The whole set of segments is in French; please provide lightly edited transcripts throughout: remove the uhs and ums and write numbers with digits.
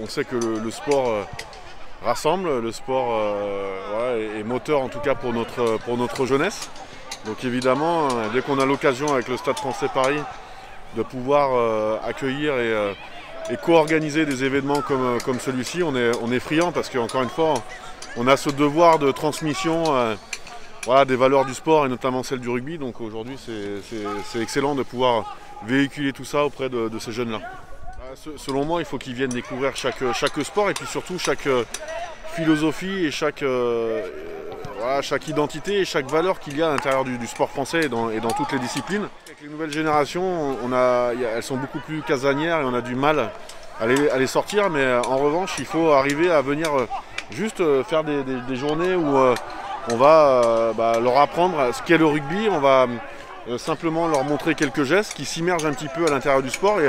on sait que le sport rassemble, le sport voilà, est moteur en tout cas pour notre jeunesse. Donc évidemment, dès qu'on a l'occasion avec le Stade Français Paris de pouvoir accueillir et co-organiser des événements comme celui-ci, on est friand parce qu'encore une fois, on a ce devoir de transmission voilà, des valeurs du sport et notamment celles du rugby. Donc aujourd'hui, c'est excellent de pouvoir véhiculer tout ça auprès de ces jeunes-là. Selon moi, il faut qu'ils viennent découvrir chaque sport et puis surtout chaque philosophie et voilà, chaque identité et chaque valeur qu'il y a à l'intérieur du sport français et dans toutes les disciplines. Avec les nouvelles générations, elles sont beaucoup plus casanières et on a du mal à les sortir, mais en revanche, il faut arriver à venir juste faire des journées où on va leur apprendre ce qu'est le rugby, on va simplement leur montrer quelques gestes qui s'immergent un petit peu à l'intérieur du sport.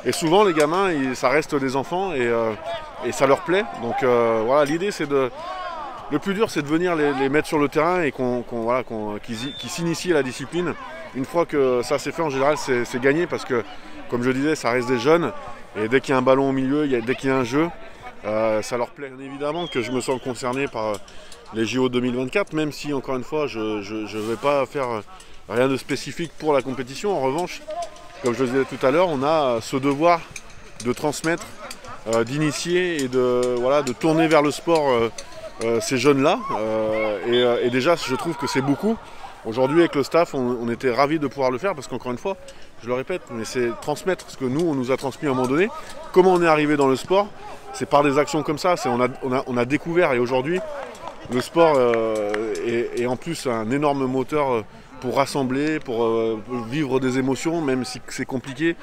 Et souvent les gamins, ça reste des enfants et ça leur plaît. Donc voilà, l'idée c'est le plus dur c'est de venir les mettre sur le terrain et qu'ils s'initient à la discipline. Une fois que ça c'est fait, en général c'est gagné parce que, comme je disais, ça reste des jeunes et dès qu'il y a un ballon au milieu, dès qu'il y a un jeu, ça leur plaît. Bien évidemment que je me sens concerné par les JO 2024, même si encore une fois je ne vais pas faire rien de spécifique pour la compétition. En revanche, comme je le disais tout à l'heure, on a ce devoir de transmettre, d'initier et de tourner vers le sport ces jeunes-là. Et déjà, je trouve que c'est beaucoup. Aujourd'hui, avec le staff, on était ravis de pouvoir le faire parce qu'encore une fois, je le répète, mais c'est transmettre ce que nous, on nous a transmis à un moment donné. Comment on est arrivé dans le sport, c'est par des actions comme ça. On a découvert et aujourd'hui, le sport est en plus un énorme moteur pour rassembler, pour vivre des émotions, même si c'est compliqué.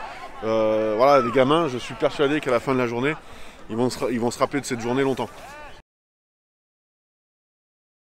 Voilà, les gamins, je suis persuadé qu'à la fin de la journée, ils vont se rappeler de cette journée longtemps.